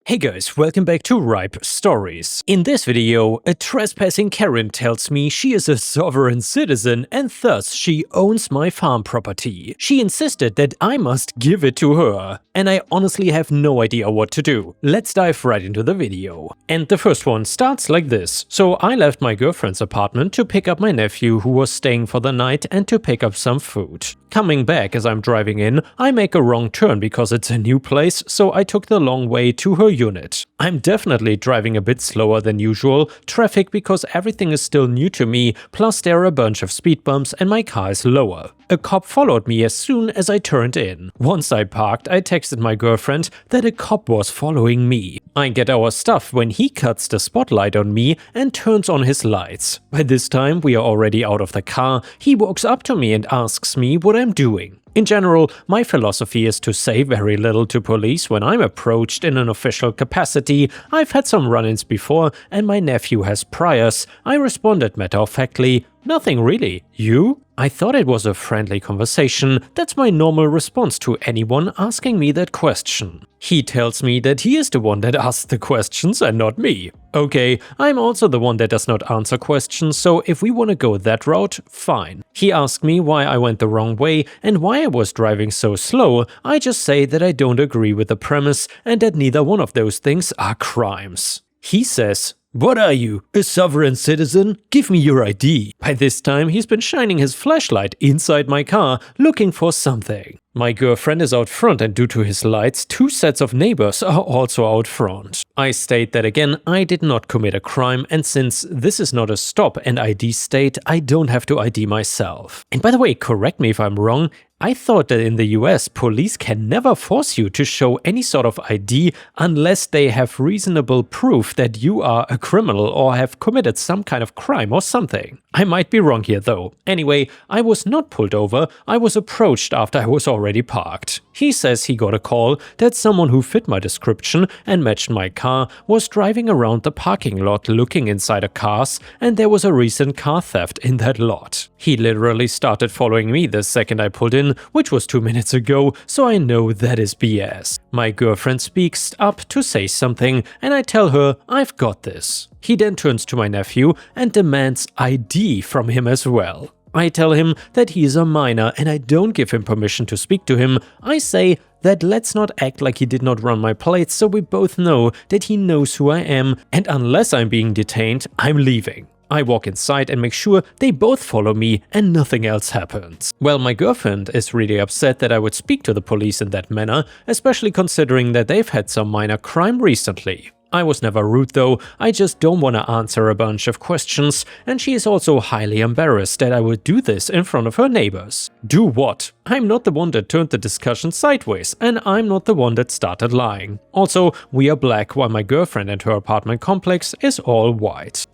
Hey guys, welcome back to Ripestories. In this video, a trespassing Karen tells me she is a sovereign citizen and thus she owns my farm property. She insisted that I must give it to her, and I honestly have no idea what to do. Let's dive right into the video. And the first one starts like this. So I left my girlfriend's apartment to pick up my nephew who was staying for the night and to pick up some food. Coming back as I'm driving in, I make a wrong turn because it's a new place, so I took the long way to her unit. I'm definitely driving a bit slower than usual, traffic because everything is still new to me, plus there are a bunch of speed bumps and my car is lower. A cop followed me as soon as I turned in. Once I parked, I texted my girlfriend that a cop was following me. I get our stuff when he cuts the spotlight on me and turns on his lights. By this time, we are already out of the car. He walks up to me and asks me what I'm doing. In general, my philosophy is to say very little to police when I'm approached in an official capacity. I've had some run-ins before and my nephew has priors. I responded matter-of-factly, "Nothing really. You?" I thought it was a friendly conversation. That's my normal response to anyone asking me that question. He tells me that he is the one that asks the questions and not me. Okay, I'm also the one that does not answer questions, so if we want to go that route, fine. He asked me why I went the wrong way and why I was driving so slow. I just say that I don't agree with the premise and that neither one of those things are crimes. He says, "What are you, a sovereign citizen? Give me your ID." By this time, he's been shining his flashlight inside my car, looking for something. My girlfriend is out front and due to his lights, two sets of neighbors are also out front. I state that again, I did not commit a crime, and since this is not a stop and ID state, I don't have to ID myself. And by the way, correct me if I'm wrong, I thought that in the US, police can never force you to show any sort of ID unless they have reasonable proof that you are a criminal or have committed some kind of crime or something. I might be wrong here though. Anyway, I was not pulled over, I was approached after I was already parked. He says he got a call that someone who fit my description and matched my car was driving around the parking lot looking inside a cars and there was a recent car theft in that lot. He literally started following me the second I pulled in, which was 2 minutes ago, so I know that is BS. My girlfriend speaks up to say something and I tell her I've got this. He then turns to my nephew and demands ID from him as well. I tell him that he is a minor and I don't give him permission to speak to him. I say that let's not act like he did not run my plates so we both know that he knows who I am and unless I'm being detained, I'm leaving. I walk inside and make sure they both follow me and nothing else happens. Well, my girlfriend is really upset that I would speak to the police in that manner, especially considering that they've had some minor crime recently. I was never rude though, I just don't want to answer a bunch of questions, and she is also highly embarrassed that I would do this in front of her neighbors. Do what? I'm not the one that turned the discussion sideways, and I'm not the one that started lying. Also, we are black while my girlfriend and her apartment complex is all white.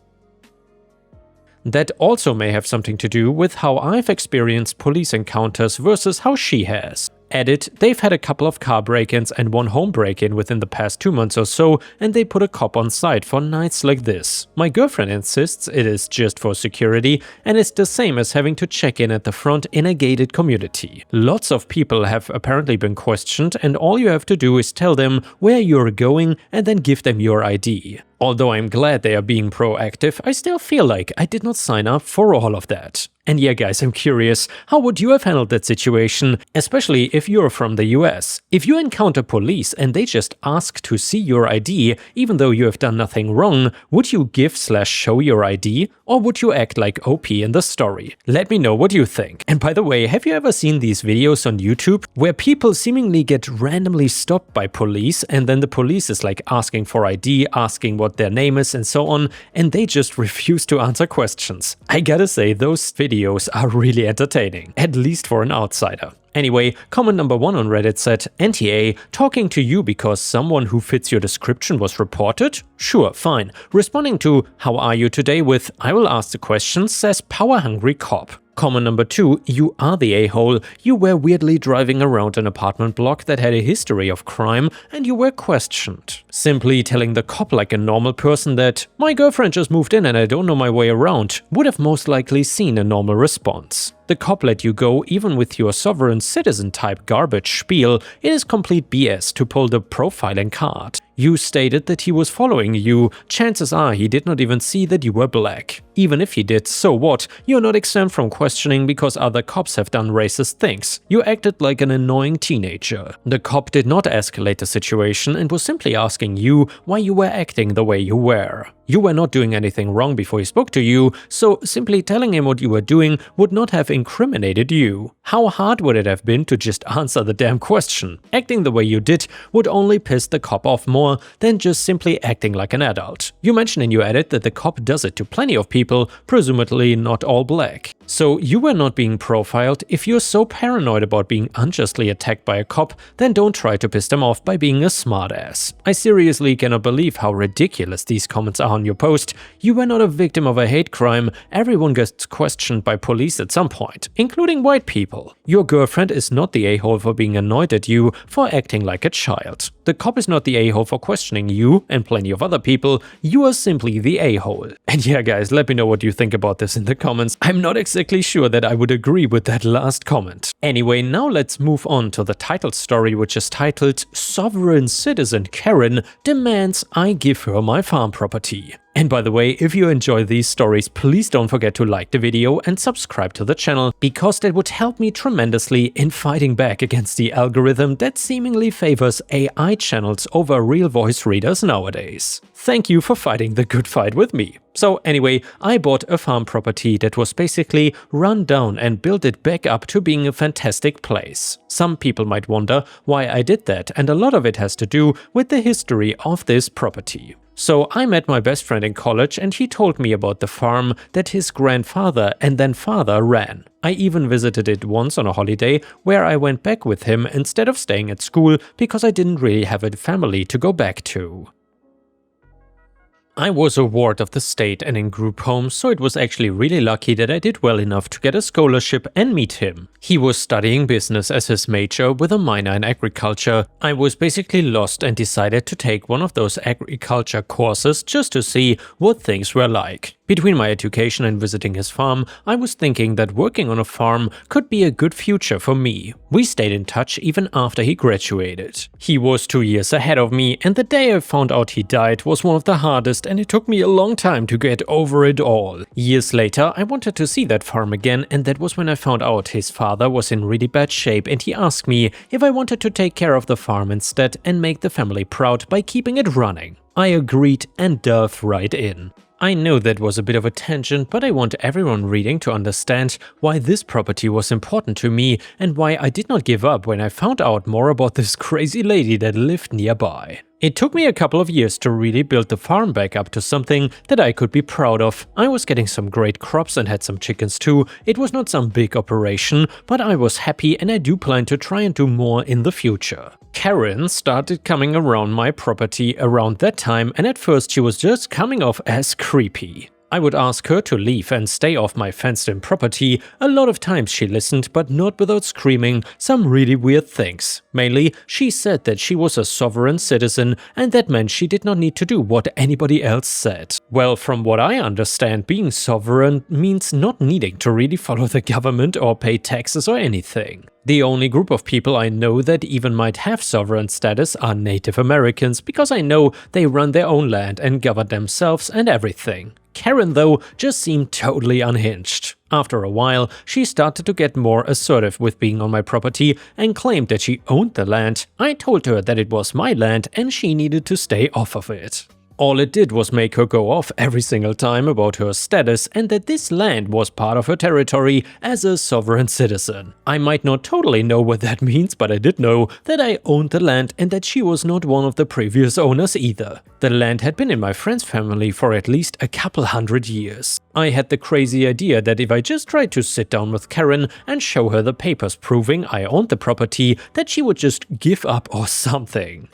That also may have something to do with how I've experienced police encounters versus how she has. Edit, they've had a couple of car break-ins and one home break-in within the past 2 months or so, and they put a cop on site for nights like this. My girlfriend insists it is just for security, and it's the same as having to check in at the front in a gated community. Lots of people have apparently been questioned, and all you have to do is tell them where you're going and then give them your ID. Although I'm glad they are being proactive, I still feel like I did not sign up for all of that. And yeah guys, I'm curious, how would you have handled that situation, especially if you're from the US? If you encounter police and they just ask to see your ID, even though you have done nothing wrong, would you give/show your ID? Or would you act like OP in the story? Let me know what you think. And by the way, have you ever seen these videos on YouTube where people seemingly get randomly stopped by police and then the police is like asking for ID, asking what their name is and so on, and they just refuse to answer questions? I gotta say, those videos are really entertaining, at least for an outsider. Anyway, comment number 1 on Reddit said, "NTA, talking to you because someone who fits your description was reported? Sure, fine." Responding to "How are you today?" with "I will ask the questions" says power-hungry cop. Comment number 2, you are the a-hole. You were weirdly driving around an apartment block that had a history of crime and you were questioned. Simply telling the cop like a normal person that "my girlfriend just moved in and I don't know my way around" would have most likely seen a normal response. The cop let you go even with your sovereign citizen type garbage spiel. It is complete BS to pull the profiling card. You stated that he was following you. Chances are he did not even see that you were black. Even if he did, so what? You're not exempt from questioning because other cops have done racist things. You acted like an annoying teenager. The cop did not escalate the situation and was simply asking you why you were acting the way you were. You were not doing anything wrong before he spoke to you, so simply telling him what you were doing would not have incriminated you. How hard would it have been to just answer the damn question? Acting the way you did would only piss the cop off more than just simply acting like an adult. You mentioned in your edit that the cop does it to plenty of people, presumably not all black. So you were not being profiled. If you're so paranoid about being unjustly attacked by a cop, then don't try to piss them off by being a smartass. I seriously cannot believe how ridiculous these comments are on your post. You were not a victim of a hate crime. Everyone gets questioned by police at some point, including white people. Your girlfriend is not the a-hole for being annoyed at you for acting like a child. The cop is not the a-hole for questioning you and plenty of other people. You are simply the a-hole. And yeah guys, let me know what you think about this in the comments. I'm not exactly sure that I would agree with that last comment. Anyway, now let's move on to the title story, which is titled "Sovereign Citizen Karen Demands I Give Her My Farm Property." And by the way, if you enjoy these stories, please don't forget to like the video and subscribe to the channel, because that would help me tremendously in fighting back against the algorithm that seemingly favors AI channels over real voice readers nowadays. Thank you for fighting the good fight with me. So anyway, I bought a farm property that was basically run down and built it back up to being a fantastic place. Some people might wonder why I did that, and a lot of it has to do with the history of this property. So I met my best friend in college and he told me about the farm that his grandfather and then father ran. I even visited it once on a holiday where I went back with him instead of staying at school because I didn't really have a family to go back to. I was a ward of the state and in group homes, so it was actually really lucky that I did well enough to get a scholarship and meet him. He was studying business as his major with a minor in agriculture. I was basically lost and decided to take one of those agriculture courses just to see what things were like. Between my education and visiting his farm, I was thinking that working on a farm could be a good future for me. We stayed in touch even after he graduated. He was 2 years ahead of me, and the day I found out he died was one of the hardest, and it took me a long time to get over it all. Years later, I wanted to see that farm again, and that was when I found out his father was in really bad shape, and he asked me if I wanted to take care of the farm instead and make the family proud by keeping it running. I agreed and dove right in. I know that was a bit of a tangent, but I want everyone reading to understand why this property was important to me and why I did not give up when I found out more about this crazy lady that lived nearby. It took me a couple of years to really build the farm back up to something that I could be proud of. I was getting some great crops and had some chickens too. It was not some big operation, but I was happy and I do plan to try and do more in the future. Karen started coming around my property around that time, and at first she was just coming off as creepy. I would ask her to leave and stay off my fenced-in property. A lot of times she listened, but not without screaming some really weird things. Mainly, she said that she was a sovereign citizen, and that meant she did not need to do what anybody else said. Well, from what I understand, being sovereign means not needing to really follow the government or pay taxes or anything. The only group of people I know that even might have sovereign status are Native Americans, because I know they run their own land and govern themselves and everything. Karen, though, just seemed totally unhinged. After a while, she started to get more assertive with being on my property and claimed that she owned the land. I told her that it was my land and she needed to stay off of it. All it did was make her go off every single time about her status and that this land was part of her territory as a sovereign citizen. I might not totally know what that means, but I did know that I owned the land and that she was not one of the previous owners either. The land had been in my friend's family for at least a couple hundred years. I had the crazy idea that if I just tried to sit down with Karen and show her the papers proving I owned the property, that she would just give up or something.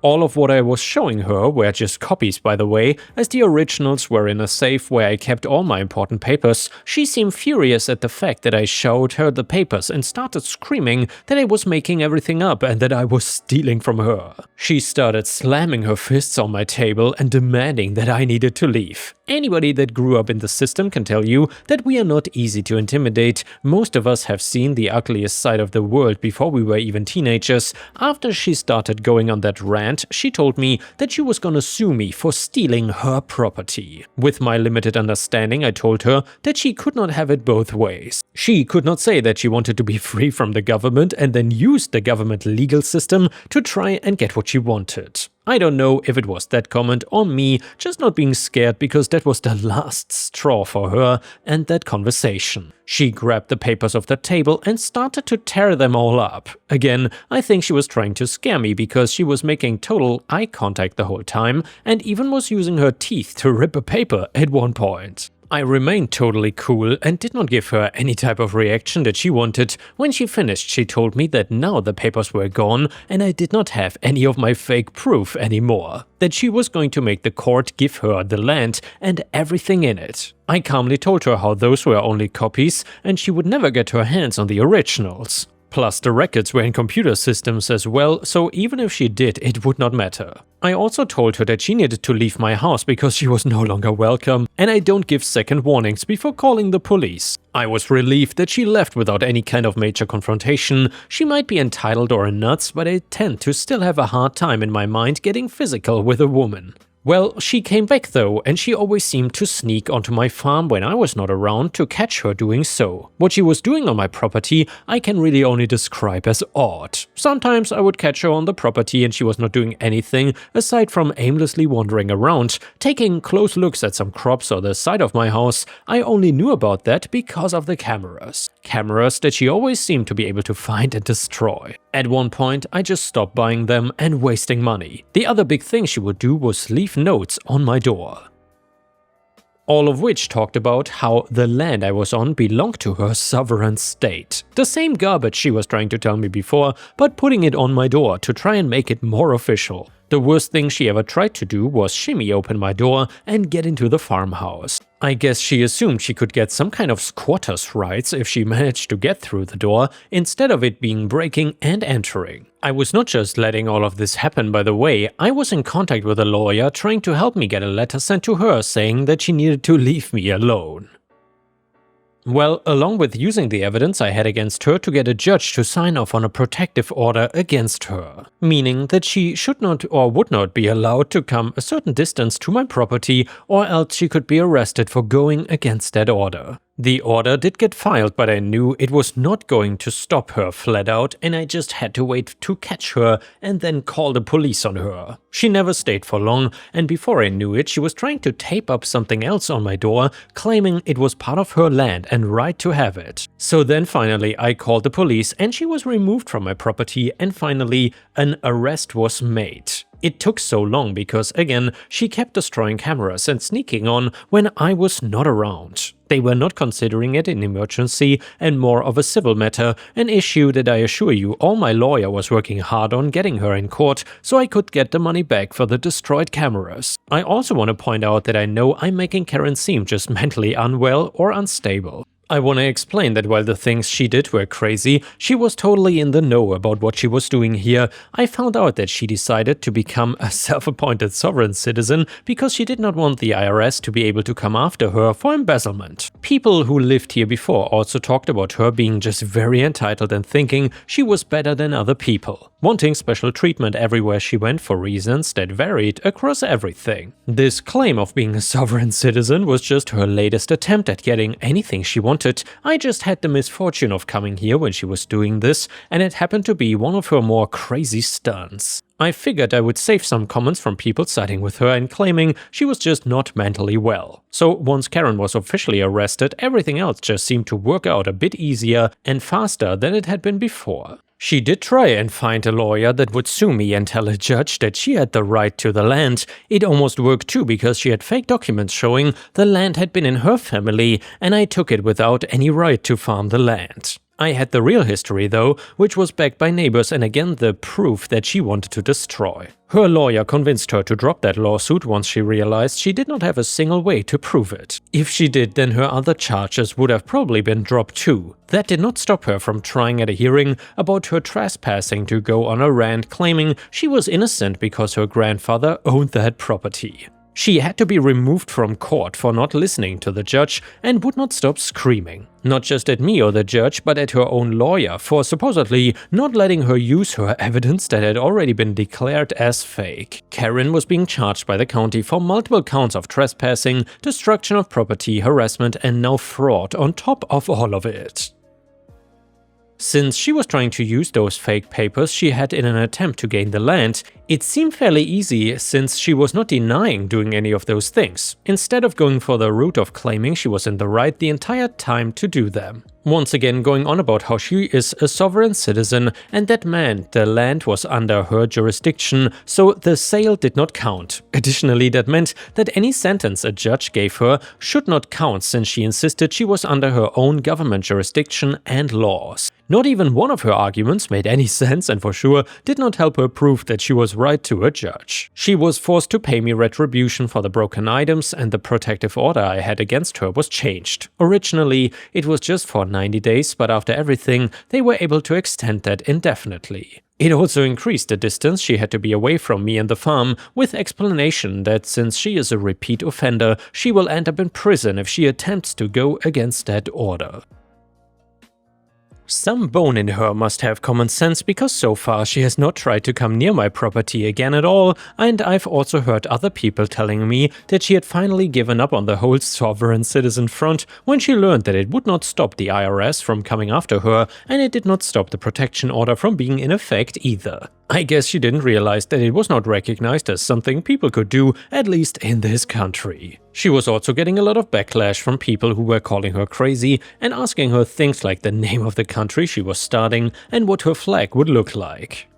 All of what I was showing her were just copies, by the way, as the originals were in a safe where I kept all my important papers. She seemed furious at the fact that I showed her the papers and started screaming that I was making everything up and that I was stealing from her. She started slamming her fists on my table and demanding that I needed to leave. Anybody that grew up in the system can tell you that we are not easy to intimidate. Most of us have seen the ugliest side of the world before we were even teenagers. After she started going on that rant, land, she told me that she was gonna sue me for stealing her property. With my limited understanding, I told her that she could not have it both ways. She could not say that she wanted to be free from the government and then use the government legal system to try and get what she wanted. I don't know if it was that comment or me just not being scared, because that was the last straw for her and that conversation. She grabbed the papers off the table and started to tear them all up. Again, I think she was trying to scare me, because she was making total eye contact the whole time and even was using her teeth to rip a paper at one point. I remained totally cool and did not give her any type of reaction that she wanted. When she finished, she told me that now the papers were gone and I did not have any of my fake proof anymore. That she was going to make the court give her the land and everything in it. I calmly told her how those were only copies and she would never get her hands on the originals. Plus, the records were in computer systems as well, so even if she did, it would not matter. I also told her that she needed to leave my house because she was no longer welcome, and I don't give second warnings before calling the police. I was relieved that she left without any kind of major confrontation. She might be entitled or nuts, but I tend to still have a hard time in my mind getting physical with a woman. Well, she came back though, and she always seemed to sneak onto my farm when I was not around to catch her doing so. What she was doing on my property I can really only describe as odd. Sometimes I would catch her on the property and she was not doing anything aside from aimlessly wandering around, taking close looks at some crops or the side of my house. I only knew about that because of the cameras. Cameras that she always seemed to be able to find and destroy. At one point, I just stopped buying them and wasting money. The other big thing she would do was leave notes on my door. All of which talked about how the land I was on belonged to her sovereign state. The same garbage she was trying to tell me before, but putting it on my door to try and make it more official. The worst thing she ever tried to do was shimmy open my door and get into the farmhouse. I guess she assumed she could get some kind of squatter's rights if she managed to get through the door, instead of it being breaking and entering. I was not just letting all of this happen, by the way. I was in contact with a lawyer trying to help me get a letter sent to her saying that she needed to leave me alone. Well, along with using the evidence I had against her to get a judge to sign off on a protective order against her, meaning that she should not or would not be allowed to come a certain distance to my property, or else she could be arrested for going against that order. The order did get filed, but I knew it was not going to stop her flat out, and I just had to wait to catch her and then call the police on her. She never stayed for long, and before I knew it, she was trying to tape up something else on my door, claiming it was part of her land and right to have it. So then finally I called the police and she was removed from my property, and finally an arrest was made. It took so long because, again, she kept destroying cameras and sneaking on when I was not around. They were not considering it an emergency and more of a civil matter, an issue that I assure you all my lawyer was working hard on getting her in court so I could get the money back for the destroyed cameras. I also want to point out that I know I'm making Karen seem just mentally unwell or unstable. I want to explain that while the things she did were crazy, she was totally in the know about what she was doing here. I found out that she decided to become a self-appointed sovereign citizen because she did not want the IRS to be able to come after her for embezzlement. People who lived here before also talked about her being just very entitled and thinking she was better than other people, wanting special treatment everywhere she went for reasons that varied across everything. This claim of being a sovereign citizen was just her latest attempt at getting anything she wanted. I just had the misfortune of coming here when she was doing this, and it happened to be one of her more crazy stunts. I figured I would save some comments from people siding with her and claiming she was just not mentally well. So once Karen was officially arrested, everything else just seemed to work out a bit easier and faster than it had been before. She did try and find a lawyer that would sue me and tell a judge that she had the right to the land. It almost worked too because she had fake documents showing the land had been in her family and I took it without any right to farm the land. I had the real history though, which was backed by neighbors and again the proof that she wanted to destroy. Her lawyer convinced her to drop that lawsuit once she realized she did not have a single way to prove it. If she did, then her other charges would have probably been dropped too. That did not stop her from trying at a hearing about her trespassing to go on a rant claiming she was innocent because her grandfather owned that property. She had to be removed from court for not listening to the judge and would not stop screaming. Not just at me or the judge, but at her own lawyer for supposedly not letting her use her evidence that had already been declared as fake. Karen was being charged by the county for multiple counts of trespassing, destruction of property, harassment, and now fraud on top of all of it. Since she was trying to use those fake papers she had in an attempt to gain the land, it seemed fairly easy since she was not denying doing any of those things, instead of going for the route of claiming she was in the right the entire time to do them. Once again going on about how she is a sovereign citizen and that meant the land was under her jurisdiction, so the sale did not count. Additionally, that meant that any sentence a judge gave her should not count since she insisted she was under her own government jurisdiction and laws. Not even one of her arguments made any sense and for sure did not help her prove that she was right to a judge. She was forced to pay me retribution for the broken items and the protective order I had against her was changed. Originally, it was just for 90 days, but after everything, they were able to extend that indefinitely. It also increased the distance she had to be away from me and the farm, with explanation that since she is a repeat offender, she will end up in prison if she attempts to go against that order. Some bone in her must have common sense because so far she has not tried to come near my property again at all, and I've also heard other people telling me that she had finally given up on the whole sovereign citizen front when she learned that it would not stop the IRS from coming after her and it did not stop the protection order from being in effect either. I guess she didn't realize that it was not recognized as something people could do, at least in this country. She was also getting a lot of backlash from people who were calling her crazy and asking her things like the name of the country she was starting and what her flag would look like.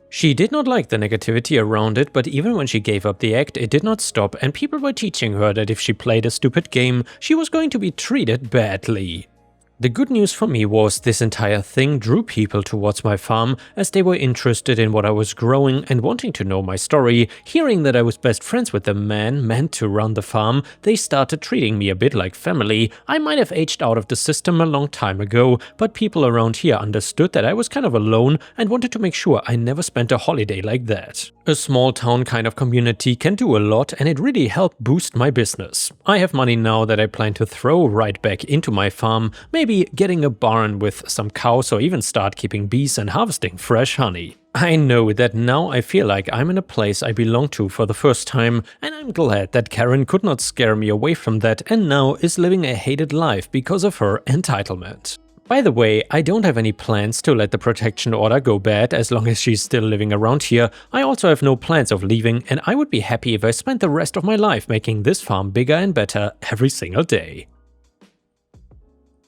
She did not like the negativity around it, but even when she gave up the act, it did not stop and people were teaching her that if she played a stupid game, she was going to be treated badly. The good news for me was this entire thing drew people towards my farm as they were interested in what I was growing and wanting to know my story. Hearing that I was best friends with the man meant to run the farm, they started treating me a bit like family. I might have aged out of the system a long time ago, but people around here understood that I was kind of alone and wanted to make sure I never spent a holiday like that. A small town kind of community can do a lot and it really helped boost my business. I have money now that I plan to throw right back into my farm, maybe getting a barn with some cows or even start keeping bees and harvesting fresh honey. I know that now I feel like I'm in a place I belong to for the first time, and I'm glad that Karen could not scare me away from that and now is living a hated life because of her entitlement. By the way, I don't have any plans to let the protection order go bad as long as she's still living around here. I also have no plans of leaving, and I would be happy if I spent the rest of my life making this farm bigger and better every single day.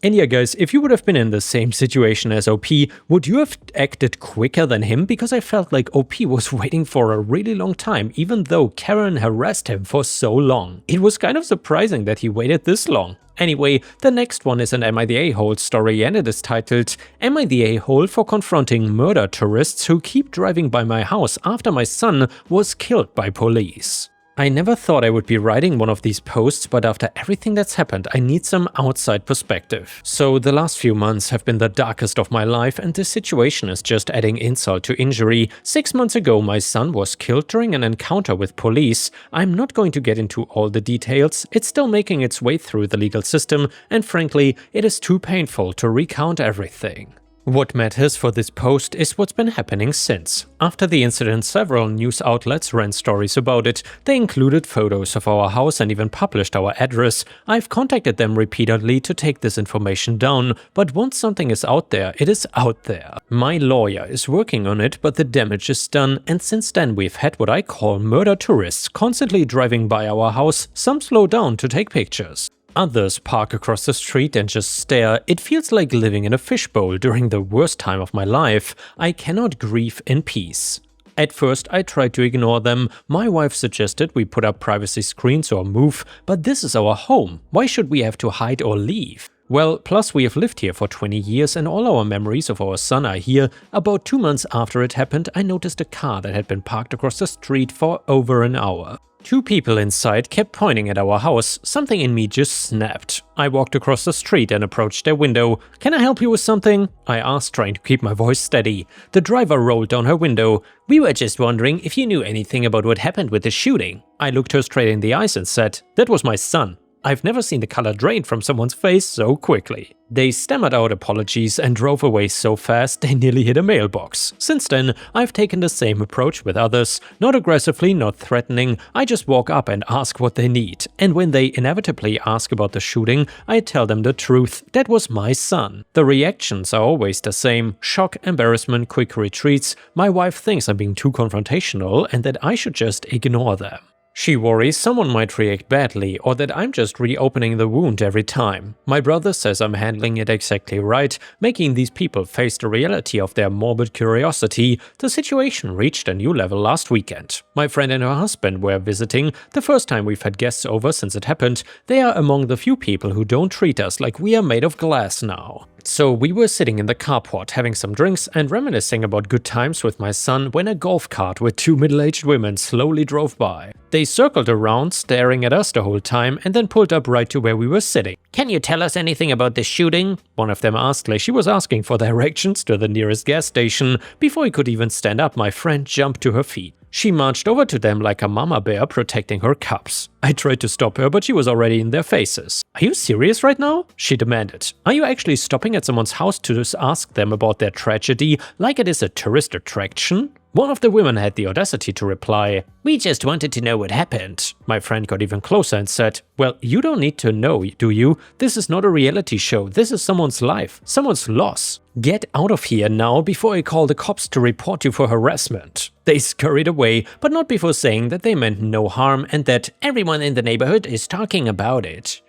And yeah guys, if you would have been in the same situation as OP, would you have acted quicker than him? Because I felt like OP was waiting for a really long time, even though Karen harassed him for so long. It was kind of surprising that he waited this long. Anyway, the next one is an Am I the A-hole story and it is titled Am I the A-hole for confronting murder tourists who keep driving by my house after my son was killed by police? I never thought I would be writing one of these posts, but after everything that's happened, I need some outside perspective. So the last few months have been the darkest of my life and this situation is just adding insult to injury. 6 months ago, my son was killed during an encounter with police. I'm not going to get into all the details. It's still making its way through the legal system and frankly, it is too painful to recount everything. What matters for this post is what's been happening since. After the incident, several news outlets ran stories about it. They included photos of our house and even published our address. I've contacted them repeatedly to take this information down, but once something is out there, it is out there. My lawyer is working on it, but the damage is done, and since then we've had what I call murder tourists constantly driving by our house. Some slow down to take pictures. Others park across the street and just stare. It feels like living in a fishbowl during the worst time of my life. I cannot grieve in peace. At first, I tried to ignore them. My wife suggested we put up privacy screens or move, but this is our home. Why should we have to hide or leave? Well, plus we have lived here for 20 years and all our memories of our son are here. About 2 months after it happened, I noticed a car that had been parked across the street for over an hour. Two people inside kept pointing at our house. Something in me just snapped. I walked across the street and approached their window. "Can I help you with something?" I asked, trying to keep my voice steady. The driver rolled down her window. "We were just wondering if you knew anything about what happened with the shooting." I looked her straight in the eyes and said, "That was my son." I've never seen the color drain from someone's face so quickly. They stammered out apologies and drove away so fast they nearly hit a mailbox. Since then, I've taken the same approach with others. Not aggressively, not threatening, I just walk up and ask what they need. And when they inevitably ask about the shooting, I tell them the truth. That was my son. The reactions are always the same. Shock, embarrassment, quick retreats. My wife thinks I'm being too confrontational and that I should just ignore them. She worries someone might react badly or that I'm just reopening the wound every time. My brother says I'm handling it exactly right, making these people face the reality of their morbid curiosity. The situation reached a new level last weekend. My friend and her husband were visiting, the first time we've had guests over since it happened. They are among the few people who don't treat us like we are made of glass now. So we were sitting in the carport having some drinks and reminiscing about good times with my son when a golf cart with two middle-aged women slowly drove by. They circled around, staring at us the whole time, and then pulled up right to where we were sitting. "Can you tell us anything about the shooting?" one of them asked, like she was asking for directions to the nearest gas station. Before he could even stand up, my friend jumped to her feet. She marched over to them like a mama bear protecting her cubs. I tried to stop her, but she was already in their faces. "Are you serious right now?" she demanded. "Are you actually stopping at someone's house to just ask them about their tragedy like it is a tourist attraction?" One of the women had the audacity to reply, "We just wanted to know what happened." My friend got even closer and said, "Well, you don't need to know, do you? This is not a reality show. This is someone's life, someone's loss. Get out of here now before I call the cops to report you for harassment." They scurried away, but not before saying that they meant no harm and that everyone in the neighborhood is talking about it.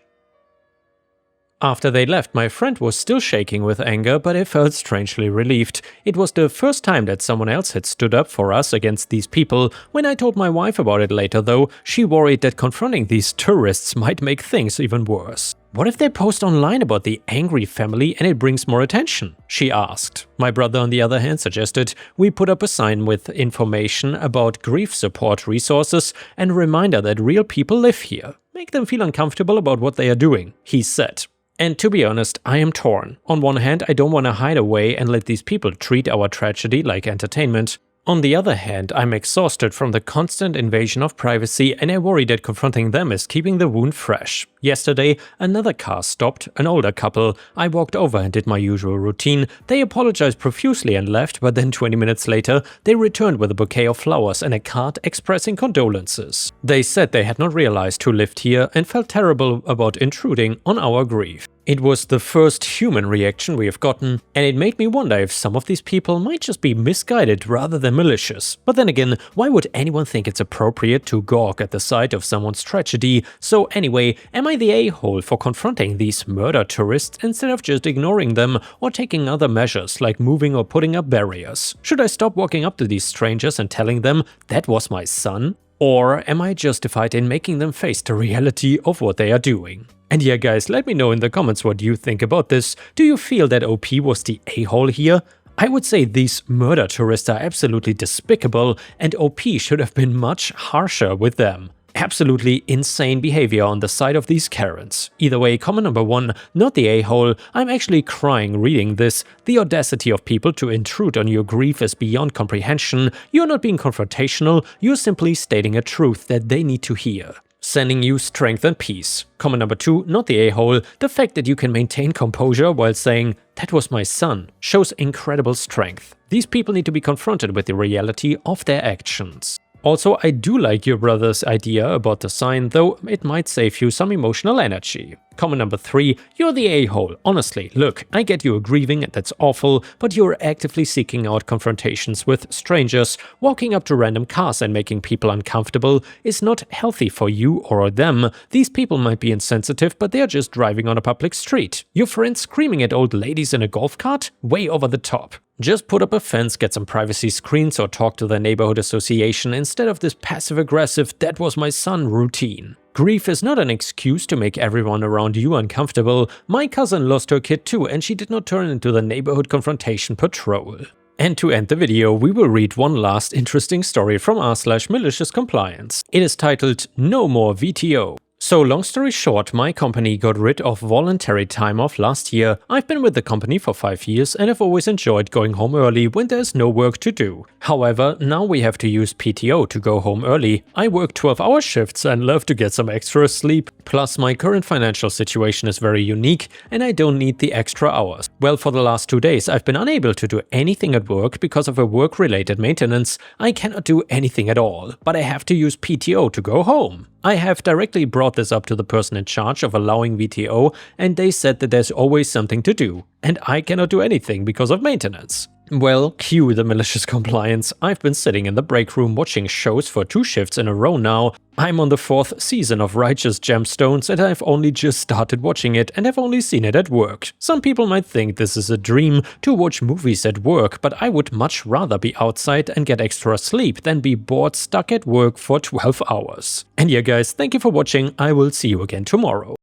After they left, my friend was still shaking with anger, but I felt strangely relieved. It was the first time that someone else had stood up for us against these people. When I told my wife about it later though, she worried that confronting these tourists might make things even worse. "What if they post online about the angry family and it brings more attention?" she asked. My brother, on the other hand, suggested we put up a sign with information about grief support resources and a reminder that real people live here. "Make them feel uncomfortable about what they are doing," he said. And to be honest, I am torn. On one hand, I don't want to hide away and let these people treat our tragedy like entertainment. On the other hand, I'm exhausted from the constant invasion of privacy and I worry that confronting them is keeping the wound fresh. Yesterday, another car stopped, an older couple. I walked over and did my usual routine. They apologized profusely and left, but then 20 minutes later, they returned with a bouquet of flowers and a card expressing condolences. They said they had not realized who lived here and felt terrible about intruding on our grief. It was the first human reaction we have gotten, and it made me wonder if some of these people might just be misguided rather than malicious. But then again, why would anyone think it's appropriate to gawk at the sight of someone's tragedy? So anyway, am I the a-hole for confronting these murder tourists instead of just ignoring them or taking other measures like moving or putting up barriers? Should I stop walking up to these strangers and telling them that was my son? Or am I justified in making them face the reality of what they are doing? And yeah guys, let me know in the comments what you think about this. Do you feel that OP was the a-hole here? I would say these murder tourists are absolutely despicable and OP should have been much harsher with them. Absolutely insane behavior on the side of these Karens. Either way, comment number 1, not the a-hole. I'm actually crying reading this. The audacity of people to intrude on your grief is beyond comprehension. You're not being confrontational, you're simply stating a truth that they need to hear. Sending you strength and peace. Comment number 2, not the a-hole. The fact that you can maintain composure while saying, "That was my son," shows incredible strength. These people need to be confronted with the reality of their actions. Also, I do like your brother's idea about the sign, though it might save you some emotional energy. Comment number 3, you're the a-hole. Honestly, look, I get you are grieving and that's awful, but you're actively seeking out confrontations with strangers. Walking up to random cars and making people uncomfortable is not healthy for you or them. These people might be insensitive, but they're just driving on a public street. Your friend screaming at old ladies in a golf cart? Way over the top. Just put up a fence, get some privacy screens, or talk to the neighborhood association instead of this passive-aggressive "that was my son" routine. Grief is not an excuse to make everyone around you uncomfortable. My cousin lost her kid too, and she did not turn into the neighborhood confrontation patrol. And to end the video, we will read one last interesting story from r/malicious compliance. It is titled No More VTO. So long story short, my company got rid of voluntary time off last year. I've been with the company for 5 years and have always enjoyed going home early when there's no work to do. However, now we have to use PTO to go home early. I work 12-hour shifts and love to get some extra sleep. Plus, my current financial situation is very unique and I don't need the extra hours. Well, for the last 2 days, I've been unable to do anything at work because of a work-related maintenance. I cannot do anything at all, but I have to use PTO to go home. I have directly brought this up to the person in charge of allowing VTO, and they said that there's always something to do, and I cannot do anything because of maintenance. Well, cue the malicious compliance. I've been sitting in the break room watching shows for 2 shifts in a row now. I'm on the 4th season of Righteous Gemstones and I've only just started watching it and have only seen it at work. Some people might think this is a dream to watch movies at work, but I would much rather be outside and get extra sleep than be bored stuck at work for 12 hours. And yeah guys, thank you for watching. I will see you again tomorrow.